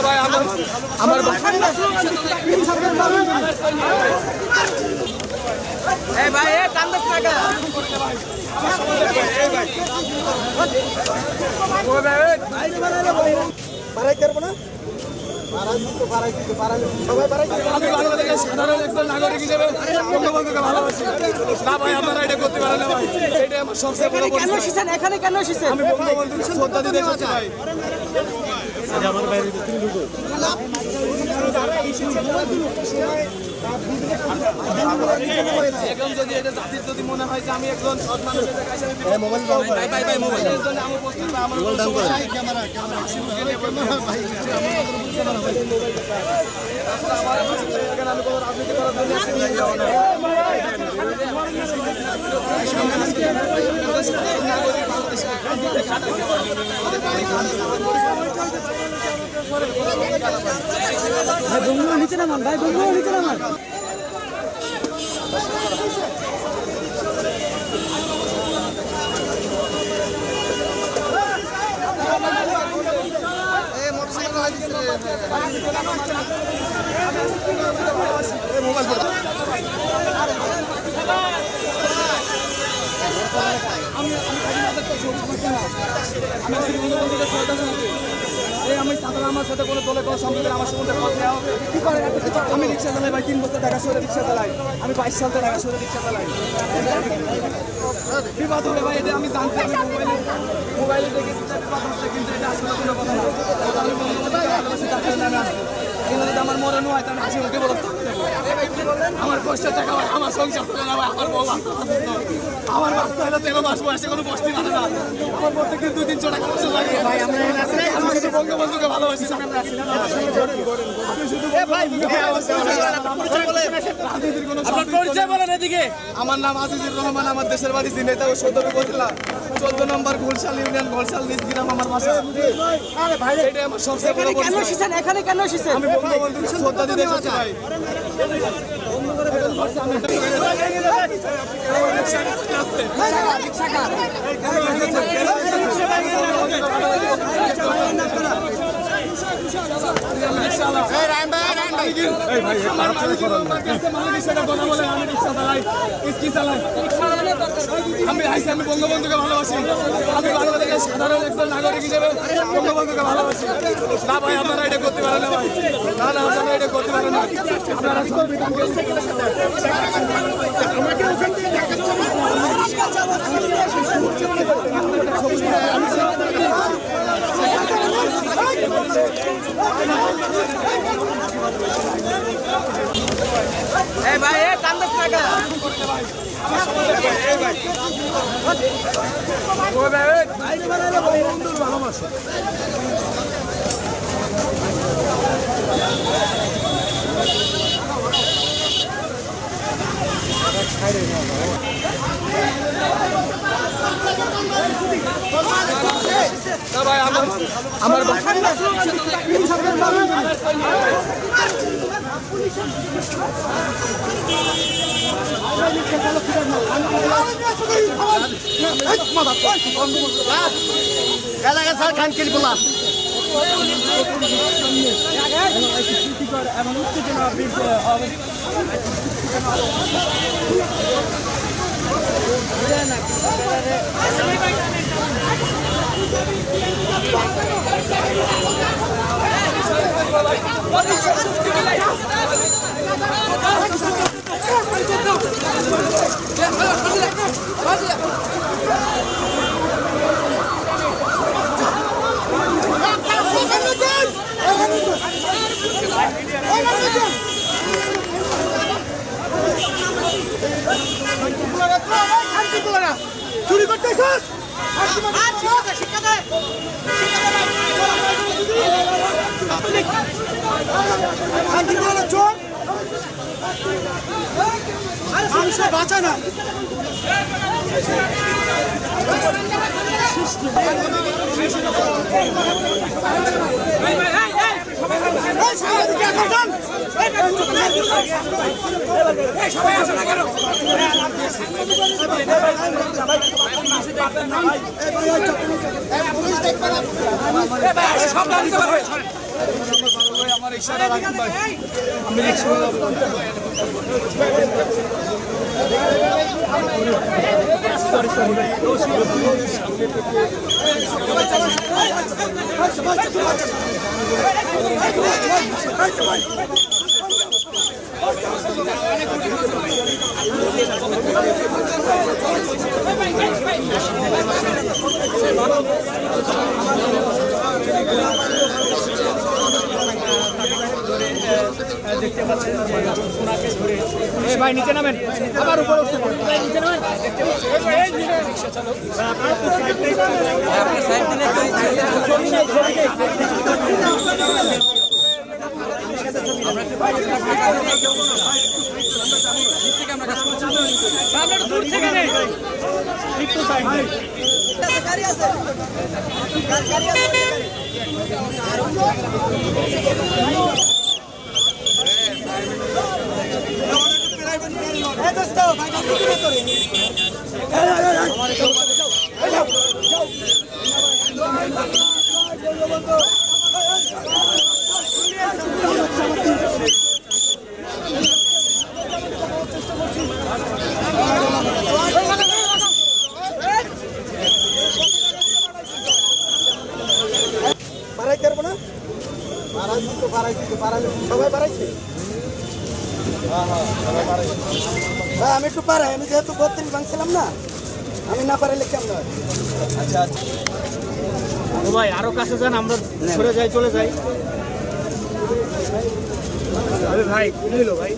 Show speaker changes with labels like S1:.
S1: ভাই আমার ভাই কান্দাস টাকা বাড়াই করবো না আমি বাংলাদেশের সাধারণ একজন নাগরিক হিসেবে বঙ্গবন্ধুকে ভালোবাসি না ভাই আপনারা এটা করতে পারেন না ভাই এটা আমার সবচেয়ে বড় কেন এসেছেন এখানে কেন এসেছেন আমি বঙ্গবন্ধুকে শ্রদ্ধা দিতে এসেছি ভাই আমার বাইরে তুমি ঢুকো এখন যদি এটা জাতির যদি মনে হয় যে আমি একজন সৎ মানুষের কাছে মোবাইল ভাই মোবাইলের জন্য আমি উপস্থিত আমার মোবাইল দাম করে ক্যামেরা ভাই আমার এখানে আমি কোনো রাজনীতি করার জন্য
S2: বন্ধুরা নিচে নামান ভাই বন্ধুরা নিচে নামান
S1: আমি আমার সাথে কোনো দলে কোনো সম্পর্কে আমার সম্বন্ধে কথা নেওয়া হবে কি করে আমি রিক্সা চালাই ভাই 3 বছর টাকা সরে রিক্সা চালাই আমি 22 সাল টাকা সরে রিক্সা চালাই বিবাদ হলে ভাই এটা আমি জানতে আমি মোবাইলে দেখেছি বিবাদ হচ্ছে কিন্তু এটা আসলে কোনো কথা না আমি বলতে আমার মরণ হয় তাহলে হাসি মুখে বলতে আমার কষ্টের টাকা ভাই আমার সংসার চলে না ভাই আমার বউ আমার বাচ্চা হলো 13 মাস বয়সে কোনো বসতে পারে না আমার প্রত্যেকদিন 2-300 টাকা খরচ লাগে ভাই আমরা আমি শুধু বঙ্গবন্ধুকে ভালোবাসি আমার নাম আজিজুর রহমান আমার দেশের বাড়ি নেতা ও সদর উপজেলা 14 নম্বর ঘোলশাল ইউনিয়ন ঘোলশাল নিজ গ্রাম আমার বাসা এটা আমার সবচেয়ে বড় কেন এসেছেন এখানে কেন এসেছেন আমি বঙ্গবন্ধুকে শ্রদ্ধা দিতে এসেছি ভাই আমি বঙ্গবন্ধুকে ভালোবাসি আমি বাংলাদেশের সাধারণ একজন নাগরিক হিসেবে বঙ্গবন্ধুকে ভালোবাসি না ভাই আপনারা এটা করতে পারেন না ভাই না আপনারা এটা করতে পারেন না আপনারা ভাই কান্দাস টাকা ভালোবাসা ভাই আমার খান কেলি বলা এবং উত্তেজনা চুরি করতে চোর মানুষ বাঁচা না সব ভাই আমার রিক্সাটা রাখুন ভাই, আমি রিক্সা দেখতে পাচ্ছেন যে ওনাকে ধরে ভাই নিচে নামেন, আবার উপরে উঠতে ভাই নিচে নামেন, দেখতে পাচ্ছেন রিক্সা চালক
S2: বাড়াই করবো না, সবাই বাড়াইছে। ভাই আমি একটু পারাই, আমি যেহেতু 32 ভাঙছিলাম না, আমি না পারাইলে কেমন হয়? আচ্ছা আচ্ছা
S1: ভাই আরো কাছে যান, আমরা সরে যাই, চলে যাই। আরে ভাই কি হলো ভাই?